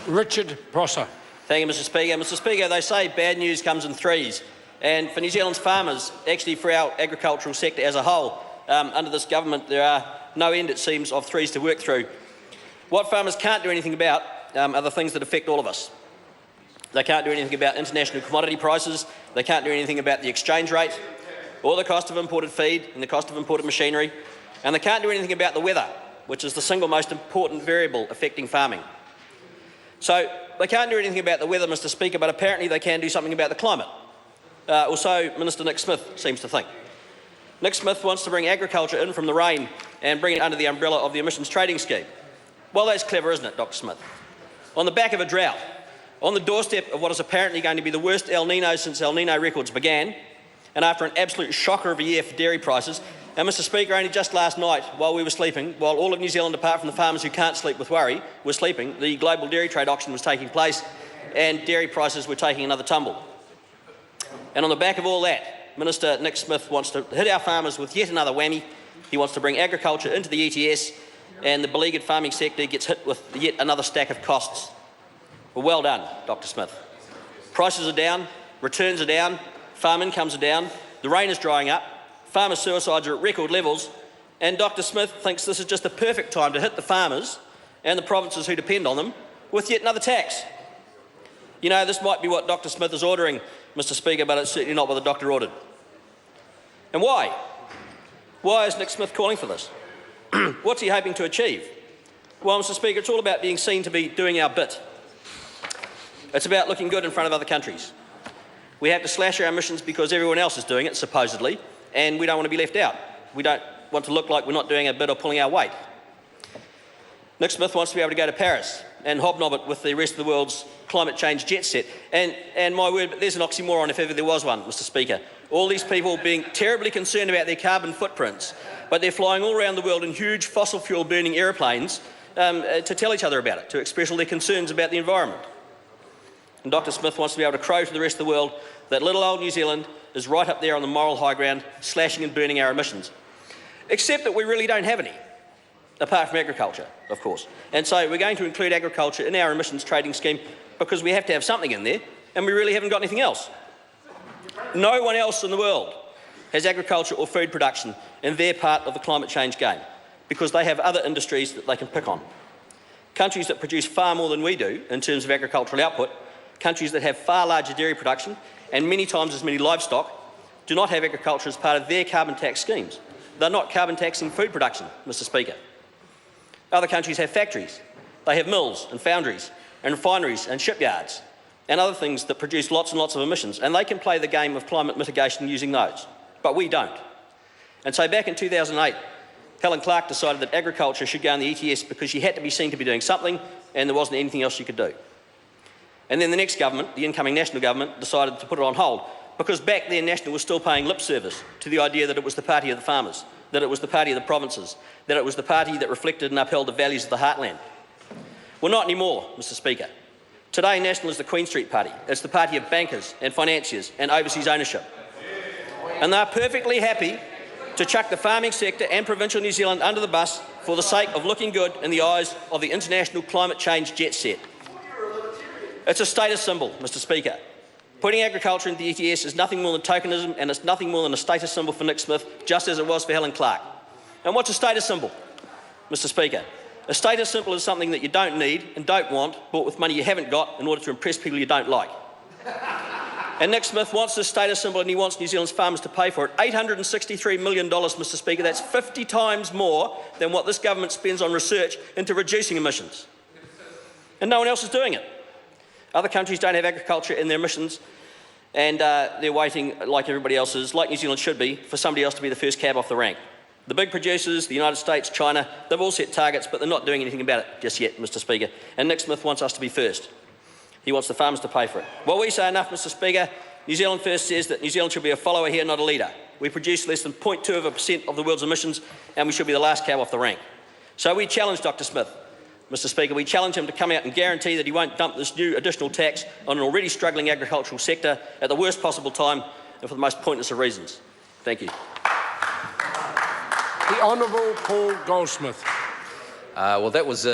Richard Prosser. Thank you, Mr Speaker. Mr Speaker, they say bad news comes in threes, and for New Zealand's farmers, actually for our agricultural sector as a whole, under this government there are no end, it seems, of threes to work through. What farmers can't do anything about are the things that affect all of us. They can't do anything about international commodity prices, they can't do anything about the exchange rate, or the cost of imported feed and the cost of imported machinery, and they can't do anything about the weather, which is the single most important variable affecting farming. So they can't do anything about the weather, Mr Speaker, but apparently they can do something about the climate. Or so Minister Nick Smith seems to think. Nick Smith wants to bring agriculture in from the rain and bring it under the umbrella of the emissions trading scheme. Well, that's clever, isn't it, Dr Smith? On the back of a drought, on the doorstep of what is apparently going to be the worst El Nino since El Nino records began, and after an absolute shocker of a year for dairy prices, and Mr Speaker, only just last night, while we were sleeping, while all of New Zealand, apart from the farmers who can't sleep with worry, were sleeping, the global dairy trade auction was taking place and dairy prices were taking another tumble. And on the back of all that, Minister Nick Smith wants to hit our farmers with yet another whammy. He wants to bring agriculture into the ETS, and the beleaguered farming sector gets hit with yet another stack of costs. Well done, Dr Smith. Prices are down, returns are down, farm incomes are down, the rain is drying up, farmer suicides are at record levels, and Dr Smith thinks this is just the perfect time to hit the farmers and the provinces who depend on them with yet another tax. You know, this might be what Dr Smith is ordering, Mr Speaker, but it's certainly not what the doctor ordered. And why? Why is Nick Smith calling for this? What's he hoping to achieve? Well, Mr Speaker, it's all about being seen to be doing our bit. It's about looking good in front of other countries. We have to slash our emissions because everyone else is doing it, supposedly, and we don't want to be left out. We don't want to look like we're not doing our bit or pulling our weight. Nick Smith wants to be able to go to Paris and hobnob it with the rest of the world's climate change jet set. And my word, but there's an oxymoron if ever there was one, Mr Speaker. All these people being terribly concerned about their carbon footprints, but they're flying all around the world in huge fossil fuel burning aeroplanes to tell each other about it, to express all their concerns about the environment. And Dr Smith wants to be able to crow to the rest of the world that little old New Zealand is right up there on the moral high ground, slashing and burning our emissions. Except that we really don't have any, apart from agriculture, of course. And so we're going to include agriculture in our emissions trading scheme because we have to have something in there, and we really haven't got anything else. No one else in the world has agriculture or food production in their part of the climate change game because they have other industries that they can pick on. Countries that produce far more than we do in terms of agricultural output, countries that have far larger dairy production and many times as many livestock, do not have agriculture as part of their carbon tax schemes. They're not carbon taxing food production, Mr Speaker. Other countries have factories. They have mills and foundries and refineries and shipyards and other things that produce lots and lots of emissions, and they can play the game of climate mitigation using those. But we don't. And so back in 2008, Helen Clark decided that agriculture should go in the ETS because she had to be seen to be doing something and there wasn't anything else she could do. And then the next government, the incoming National government, decided to put it on hold because back then National was still paying lip service to the idea that it was the party of the farmers, that it was the party of the provinces, that it was the party that reflected and upheld the values of the heartland. Well, not anymore, Mr Speaker. Today National is the Queen Street Party. It's the party of bankers and financiers and overseas ownership. And they're perfectly happy to chuck the farming sector and provincial New Zealand under the bus for the sake of looking good in the eyes of the international climate change jet set. It's a status symbol, Mr Speaker. Putting agriculture into the ETS is nothing more than tokenism, and it's nothing more than a status symbol for Nick Smith, just as it was for Helen Clark. And what's a status symbol, Mr Speaker? A status symbol is something that you don't need and don't want, bought with money you haven't got in order to impress people you don't like. And Nick Smith wants this status symbol and he wants New Zealand's farmers to pay for it. $863 million, Mr Speaker, that's 50 times more than what this government spends on research into reducing emissions. And no one else is doing it. Other countries don't have agriculture in their emissions and they're waiting, like everybody else is, like New Zealand should be, for somebody else to be the first cab off the rank. The big producers, the United States, China, they've all set targets, but they're not doing anything about it just yet, Mr Speaker. And Nick Smith wants us to be first. He wants the farmers to pay for it. Well, we say enough, Mr Speaker. New Zealand First says that New Zealand should be a follower here, not a leader. We produce less than 0.2% of the world's emissions, and we should be the last cab off the rank. So we challenge Dr Smith, Mr Speaker. We challenge him to come out and guarantee that he won't dump this new additional tax on an already struggling agricultural sector at the worst possible time and for the most pointless of reasons. Thank you. The Honourable Paul Goldsmith. Well, that was